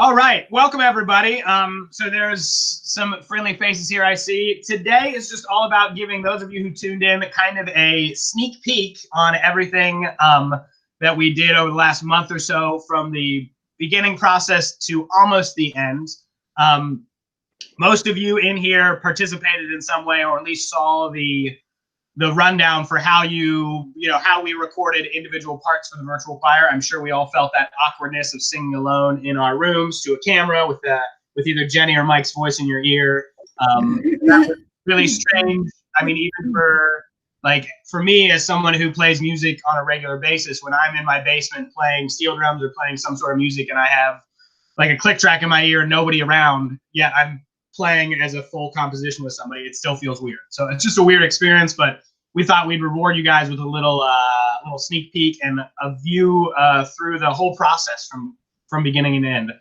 All right, welcome everybody. So there's some friendly faces here I see. Today is just all about giving those of you who tuned in kind of a sneak peek on everything that we did over the last month or so, from the beginning process to almost the end. Most of you in here participated in some way, or at least saw the rundown for how how we recorded individual parts for the virtual choir. I'm sure we all felt that awkwardness of singing alone in our rooms to a camera with either Jenny or Mike's voice in your ear. That was really strange. I mean, even for me as someone who plays music on a regular basis, when I'm in my basement playing steel drums or playing some sort of music and I have like a click track in my ear and nobody around, yet I'm playing as a full composition with somebody, it still feels weird. So it's just a weird experience, but we thought we'd reward you guys with a little sneak peek and a view through the whole process from beginning to end.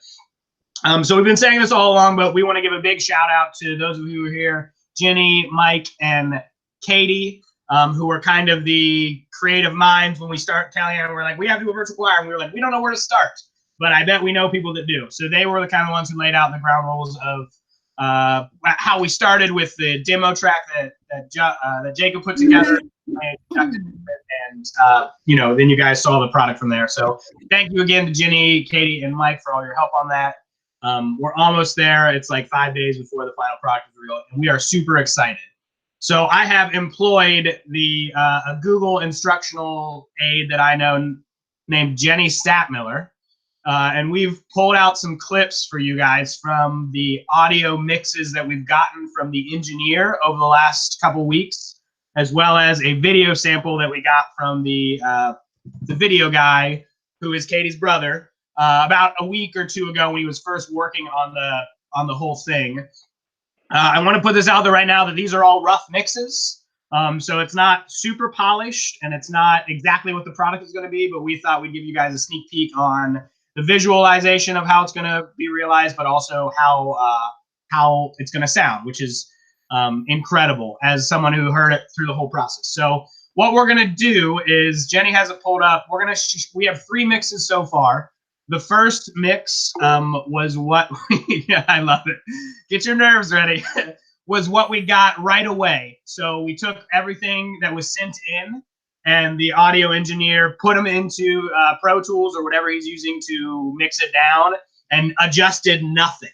So we've been saying this all along, but we want to give a big shout out to those of you who are here, Jenny, Mike, and Katie, who were kind of the creative minds when we start telling them, we're like, we have to do a virtual choir, and we were like, we don't know where to start, but I bet we know people that do. So they were the kind of ones who laid out the ground rules of how we started with the demo track that Jacob put together, and then you guys saw the product from there. So thank you again to Jenny, Katie, and Mike for all your help on that. We're almost there. It's like 5 days before the final product is real, and we are super excited. So I have employed a Google instructional aid that I know named Jenny Statmiller. And we've pulled out some clips for you guys from the audio mixes that we've gotten from the engineer over the last couple weeks, as well as a video sample that we got from the video guy, who is Katie's brother, about a week or two ago when he was first working on the whole thing. I want to put this out there right now that these are all rough mixes. So it's not super polished and it's not exactly what the product is going to be, but we thought we'd give you guys a sneak peek on the visualization of how it's going to be realized, but also how it's going to sound, which is incredible as someone who heard it through the whole process. So what we're going to do is, Jenny has it pulled up. We have 3 mixes so far. The first mix was what yeah, I love it. Get your nerves ready. Was what we got right away. So we took everything that was sent in, and the audio engineer put them into Pro Tools or whatever he's using to mix it down, and adjusted nothing.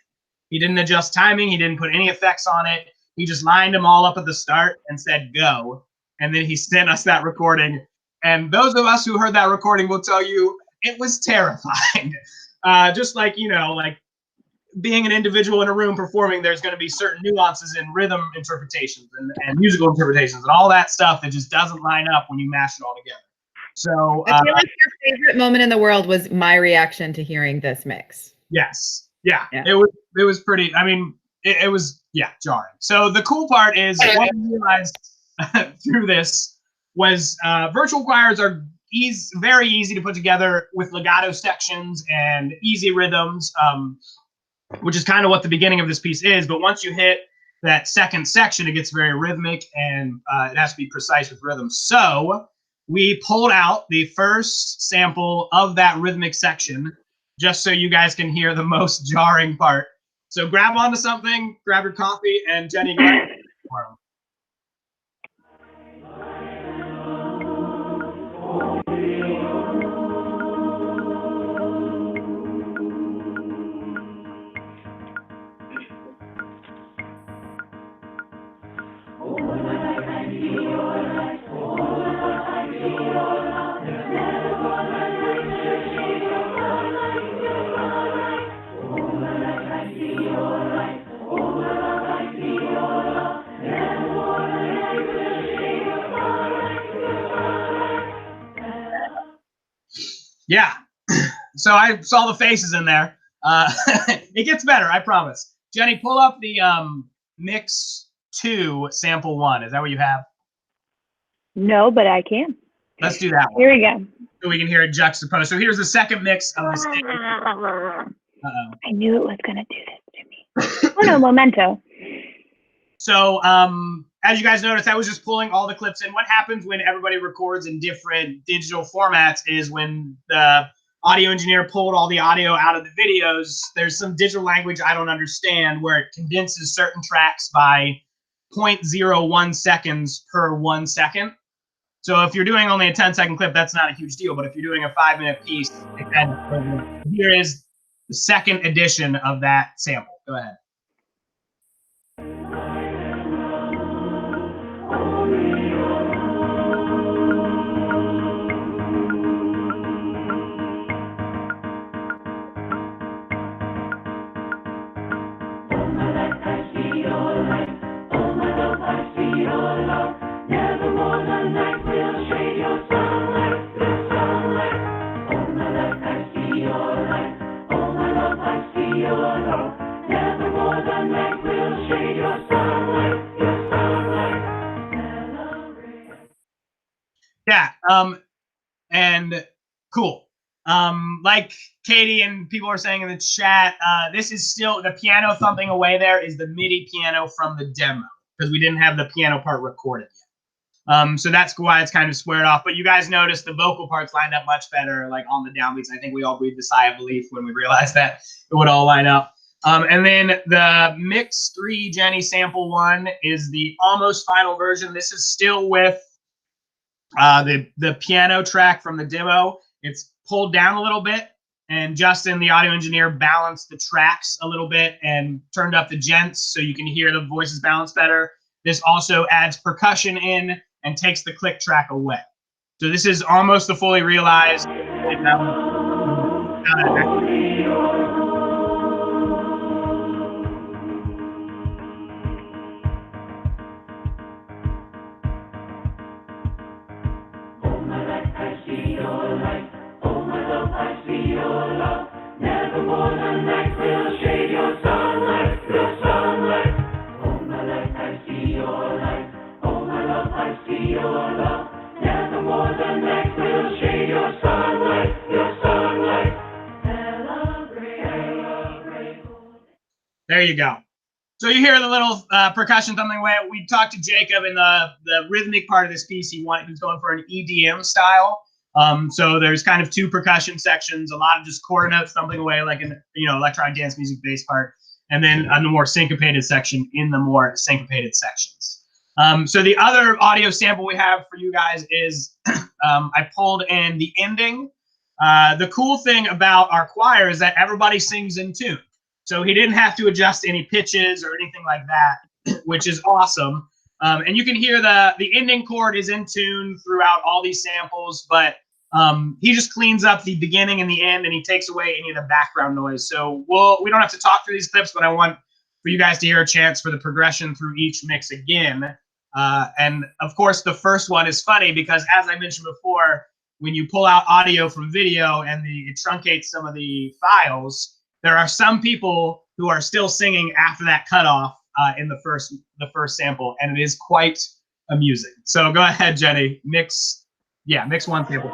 He didn't adjust timing. He didn't put any effects on it. He just lined them all up at the start and said, go. And then he sent us that recording. And those of us who heard that recording will tell you it was terrifying. Just like, like being an individual in a room performing, there's going to be certain nuances in rhythm interpretations and musical interpretations and all that stuff that just doesn't line up when you mash it all together. So I feel like your favorite moment in the world was my reaction to hearing this mix. Yes. Yeah. It was pretty, I mean, it was, jarring. So the cool part is what we realized through this was virtual choirs are very easy to put together with legato sections and easy rhythms, which is kind of what the beginning of this piece is. But once you hit that second section, it gets very rhythmic, and it has to be precise with rhythm. So we pulled out the first sample of that rhythmic section just so you guys can hear the most jarring part. So grab onto something, grab your coffee, and Jenny, go ahead. Yeah, so I saw the faces in there. It gets better, I promise. Jenny, pull up the mix 2 sample 1. Is that what you have? No, but I can. Let's do that one. Here we go. So we can hear it juxtaposed. So here's the second mix of this thing. I knew it was going to do this to me. Oh no, memento. So as you guys noticed, I was just pulling all the clips in. What happens when everybody records in different digital formats is when the audio engineer pulled all the audio out of the videos, there's some digital language I don't understand where it condenses certain tracks by 0.01 seconds per 1 second. So if you're doing only a 10-second clip, that's not a huge deal. But if you're doing a 5-minute piece, here is the second edition of that sample. Go ahead. Yeah, and cool. Like Katie and people are saying in the chat, this is still the piano thumping away. There is the MIDI piano from the demo because we didn't have the piano part recorded yet. So that's why it's kind of squared off. But you guys notice the vocal parts lined up much better, like on the downbeats. I think we all breathed a sigh of relief when we realized that it would all line up. And then the Mix 3 Jenny Sample 1 is the almost final version. This is still with the piano track from the demo. It's pulled down a little bit, and Justin, the audio engineer, balanced the tracks a little bit and turned up the gents so you can hear the voices balanced better. This also adds percussion in and takes the click track away. So this is almost the fully realized. There you go. So you hear the little percussion thumping away. We talked to Jacob in the rhythmic part of this piece. He was going for an EDM style. So there's kind of two percussion sections, a lot of just quarter notes thumping away, like in electronic dance music bass part, and then the more syncopated section in the more syncopated sections. So the other audio sample we have for you guys is I pulled in the ending. The cool thing about our choir is that everybody sings in tune. So he didn't have to adjust any pitches or anything like that, which is awesome. And you can hear the ending chord is in tune throughout all these samples, but he just cleans up the beginning and the end, and he takes away any of the background noise. So we don't have to talk through these clips, but I want for you guys to hear a chance for the progression through each mix again. And of course, the first one is funny because, as I mentioned before, when you pull out audio from video and it truncates some of the files, there are some people who are still singing after that cutoff in the first sample, and it is quite amusing. So go ahead, Jenny. Mix one sample.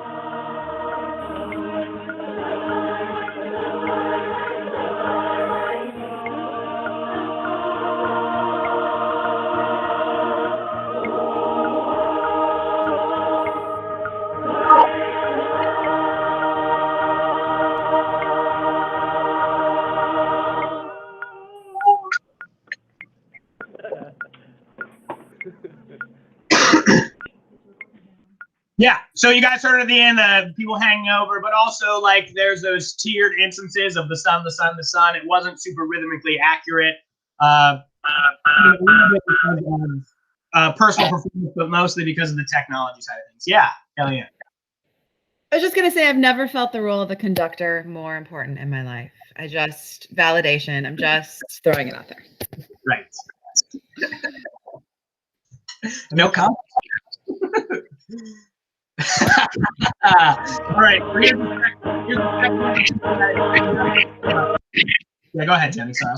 Yeah, so you guys heard at the end the people hanging over, but also like there's those tiered instances of the sun, the sun, the sun. It wasn't super rhythmically accurate. A little bit because of personal performance, but mostly because of the technology side of things. Yeah, hell yeah. I was just going to say, I've never felt the role of a conductor more important in my life. Validation. I'm just throwing it out there. Right. No comment. All right. Here's the second. Yeah, go ahead, Jenny. Sorry.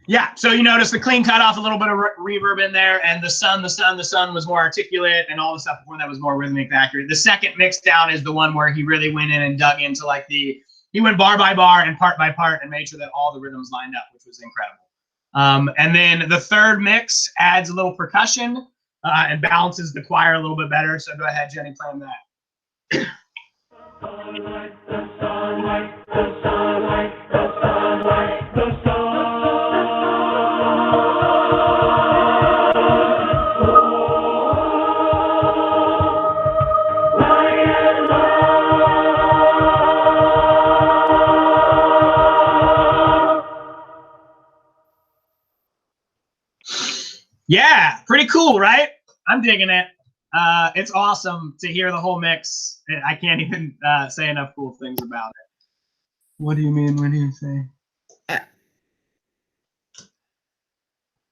Yeah, so you notice the clean cutoff, a little bit of reverb in there, and the sun was more articulate, and all the stuff before that was more rhythmic accurate. The second mix down is the one where he really went in and dug into like he went bar by bar and part by part and made sure that all the rhythms lined up, which was incredible. And then the third mix adds a little percussion and balances the choir a little bit better. So go ahead, Jenny, play him that. Starlight, the starlight, the starlight, the starlight, the starlight. Yeah, pretty cool, right? I'm digging it. It's awesome to hear the whole mix. I can't even say enough cool things about it. What do you mean? What do you say?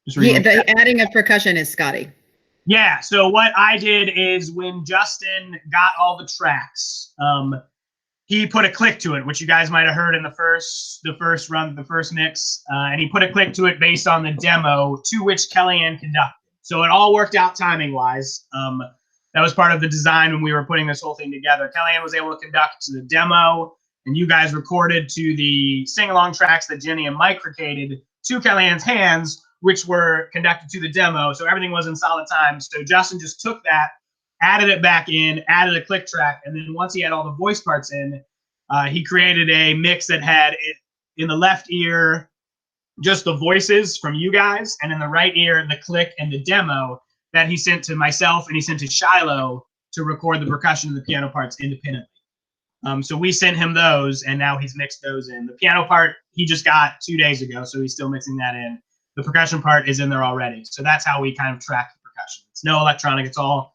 The adding of percussion is Scotty. Yeah, so what I did is when Justin got all the tracks, he put a click to it, which you guys might have heard in the first mix, and he put a click to it based on the demo to which Kellyanne conducted. So it all worked out timing-wise. That was part of the design when we were putting this whole thing together. Kellyanne was able to conduct to the demo, and you guys recorded to the sing-along tracks that Jenny and Mike created to Kellyanne's hands, which were conducted to the demo. So everything was in solid time. So Justin just took that, added it back in, added a click track, and then once he had all the voice parts in, he created a mix that had in the left ear just the voices from you guys, and in the right ear the click and the demo that he sent to myself and he sent to Shiloh to record the percussion and the piano parts independently. So we sent him those, and now he's mixed those in. The piano part he just got 2 days ago, so he's still mixing that in. The percussion part is in there already. So that's how we kind of track the percussion. It's no electronic, it's all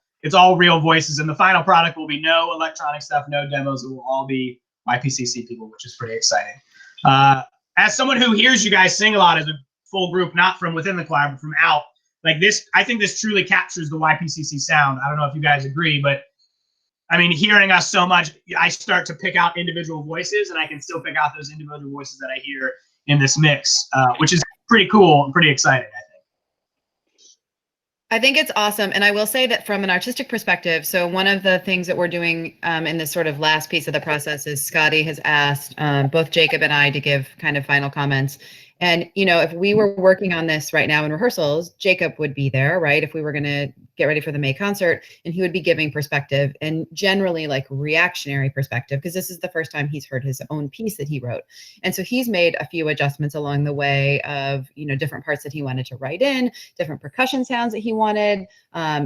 real voices, and the final product will be no electronic stuff, no demos. It will all be YPCC people, which is pretty exciting. As someone who hears you guys sing a lot as a full group, not from within the choir, but from out, like this, I think this truly captures the YPCC sound. I don't know if you guys agree, but I mean, hearing us so much, I start to pick out individual voices, and I can still pick out those individual voices that I hear in this mix, which is pretty cool and pretty exciting, I think it's awesome. And I will say that from an artistic perspective, so one of the things that we're doing in this sort of last piece of the process is Scotty has asked both Jacob and I to give kind of final comments. And, you know, if we were working on this right now in rehearsals, Jacob would be there, right? If we were going to get ready for the May concert, and he would be giving perspective, and generally like reactionary perspective, because this is the first time he's heard his own piece that he wrote. And so he's made a few adjustments along the way of, you know, different parts that he wanted to write in, different percussion sounds that he wanted.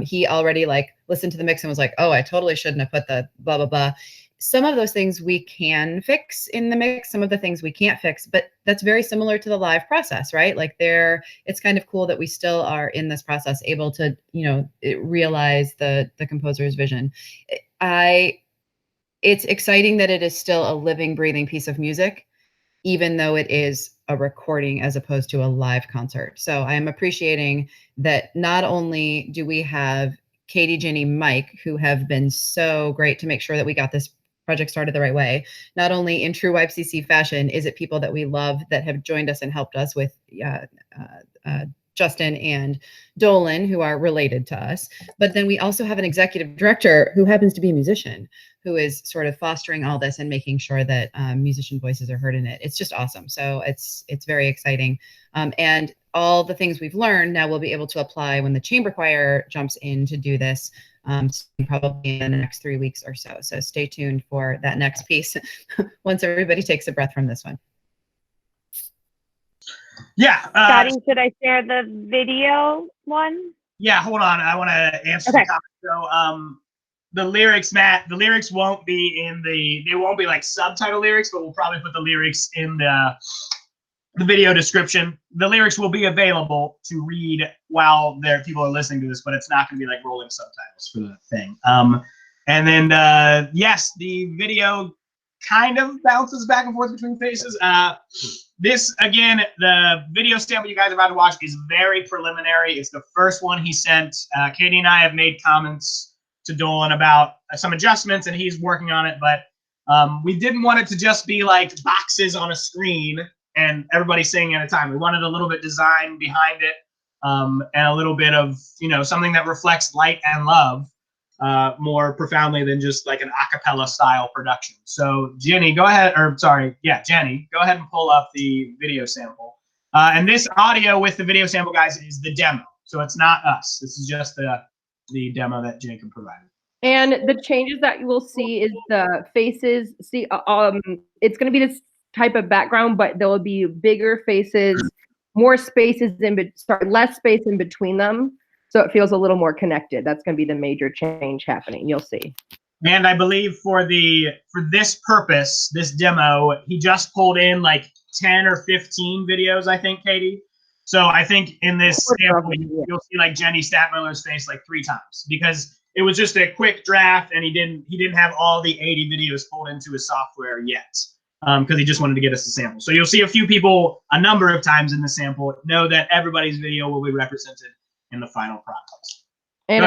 He already like listened to the mix and was like, oh, I totally shouldn't have put the blah, blah, blah. Some of those things we can fix in the mix, some of the things we can't fix, but that's very similar to the live process, right? Like it's kind of cool that we still are in this process able to, you know, realize the composer's vision. It's exciting that it is still a living, breathing piece of music, even though it is a recording as opposed to a live concert. So I am appreciating that not only do we have Katie, Jenny, Mike, who have been so great to make sure that we got this project started the right way. Not only in true YPCC fashion is it people that we love that have joined us and helped us with Justin and Dolan, who are related to us, but then we also have an executive director who happens to be a musician, who is sort of fostering all this and making sure that musician voices are heard in it. It's just awesome. So it's very exciting. And all the things we've learned now we'll be able to apply when the chamber choir jumps in to do this, probably in the next 3 weeks or so. So stay tuned for that next piece once everybody takes a breath from this one. Yeah. Scotty, should I share the video one? Yeah, hold on. I want to answer the comment. So the lyrics, Matt, the lyrics won't be they won't be like subtitle lyrics, but we'll probably put the lyrics in the video description. The lyrics will be available to read while people are listening to this, but it's not going to be like rolling subtitles for the thing. And then, yes, the video kind of bounces back and forth between faces. This, again, the video sample you guys are about to watch is very preliminary. It's the first one he sent. Katie and I have made comments to Dolan about some adjustments, and he's working on it, but we didn't want it to just be like boxes on a screen. and everybody singing at a time. We wanted a little bit design behind it, and a little bit of, you know, something that reflects light and love more profoundly than just like an a cappella style production. So Jenny, go ahead, or sorry, yeah, Jenny, go ahead and pull up the video sample. And this audio with the video sample, guys, is the demo. So it's not us. This is just the demo that Jacob provided. And the changes that you will see is the faces. See, it's going to be this type of background, but there will be bigger faces, more spaces less space in between them, so it feels a little more connected. That's going to be the major change happening. You'll see. And I believe for this purpose, this demo, he just pulled in like 10 or 15 videos, I think, Katie. So I think in this sample, you'll see like Jenny Statmiller's face like 3 times, because it was just a quick draft, and he didn't have all the 80 videos pulled into his software yet, because he just wanted to get us a sample. So you'll see a few people a number of times in the sample. Know that everybody's video will be represented in the final product. And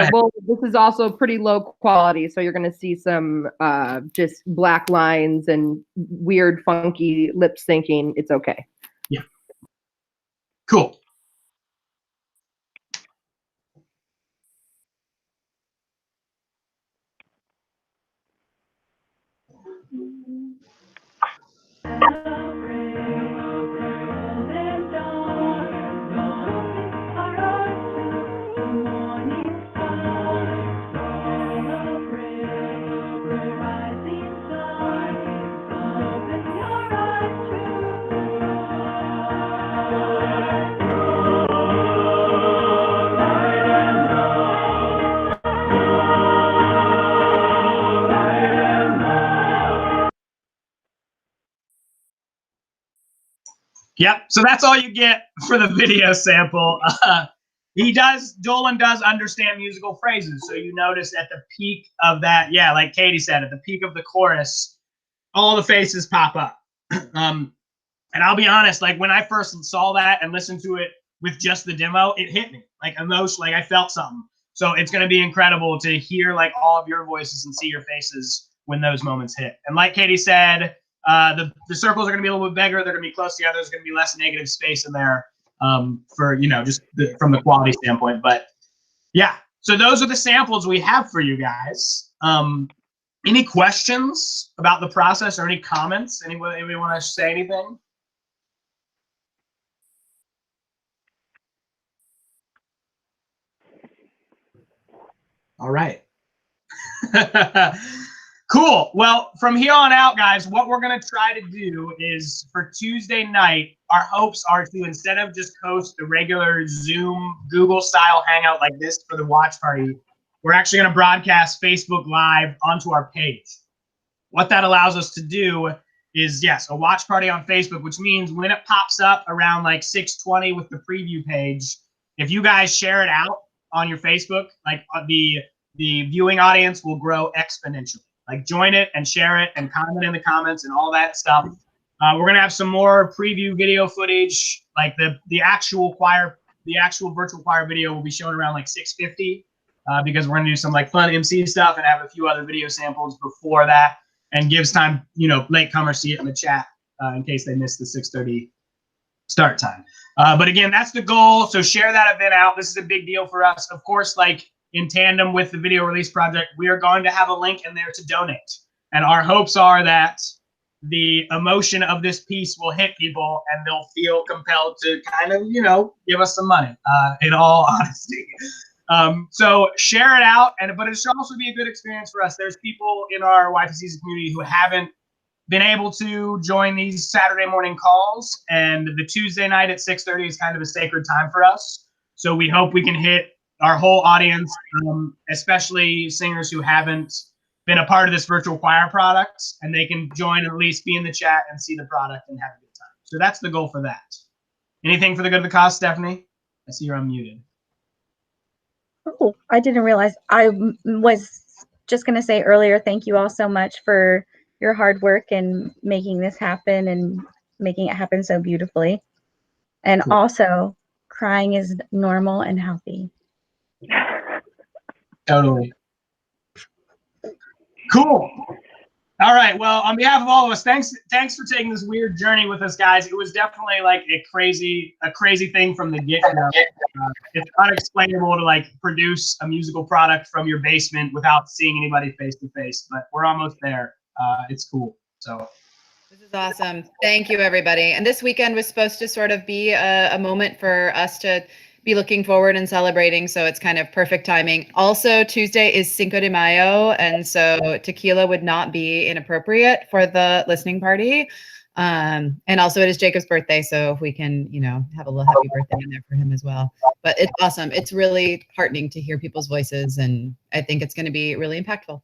this is also pretty low quality, so you're going to see some just black lines and weird, funky lip syncing. It's okay. Yeah. Cool. Yep. So that's all you get for the video sample. Dolan does understand musical phrases. So you notice at the peak of that, yeah, like Katie said, at the peak of the chorus, all the faces pop up. And I'll be honest, like when I first saw that and listened to it with just the demo, it hit me like emotionally. Like I felt something. So it's going to be incredible to hear like all of your voices and see your faces when those moments hit. And like Katie said, the circles are going to be a little bit bigger. They're going to be close together. There's going to be less negative space in there for, you know, just from the quality standpoint. But yeah, so those are the samples we have for you guys. Any questions about the process or any comments? Anybody want to say anything? All right. Cool. Well, from here on out, guys, what we're going to try to do is for Tuesday night, our hopes are to, instead of just host the regular Zoom, Google style hangout like this for the watch party, we're actually going to broadcast Facebook Live onto our page. What that allows us to do is, yes, a watch party on Facebook, which means when it pops up around like 6:20 with the preview page, if you guys share it out on your Facebook, like the viewing audience will grow exponentially. Like join it and share it and comment in the comments and all that stuff. We're gonna have some more preview video footage, like the actual virtual choir video will be shown around like 6:50 because we're gonna do some like fun MC stuff and have a few other video samples before that, and gives time, you know, latecomers see it in the chat in case they missed the 6:30 start time. But again, that's the goal. So share that event out. This is a big deal for us. Of course, like in tandem with the video release project, we are going to have a link in there to donate. And our hopes are that the emotion of this piece will hit people and they'll feel compelled to kind of, you know, give us some money, in all honesty. So share it out, but it should also be a good experience for us. There's people in our YPCC community who haven't been able to join these Saturday morning calls, and the Tuesday night at 6:30 is kind of a sacred time for us. So we hope we can hit our whole audience, especially singers who haven't been a part of this virtual choir product, and they can join and at least be in the chat and see the product and have a good time. So that's the goal for that. Anything for the good of the cause, Stephanie? I see you're unmuted. Oh, I didn't realize. I was just going to say earlier, thank you all so much for your hard work and making this happen and making it happen so beautifully. And Cool. Also, crying is normal and healthy. Totally. Cool. All right. Well, on behalf of all of us, thanks for taking this weird journey with us, guys. It was definitely like a crazy thing from the get-go. It's unexplainable to like produce a musical product from your basement without seeing anybody face to face, but we're almost there. It's cool. So This is awesome. Thank you, everybody. And this weekend was supposed to sort of be a moment for us to be looking forward and celebrating. So it's kind of perfect timing. Also, Tuesday is Cinco de Mayo. And so tequila would not be inappropriate for the listening party. And also it is Jacob's birthday. So if we can, have a little happy birthday in there for him as well. But it's awesome. It's really heartening to hear people's voices. And I think it's going to be really impactful.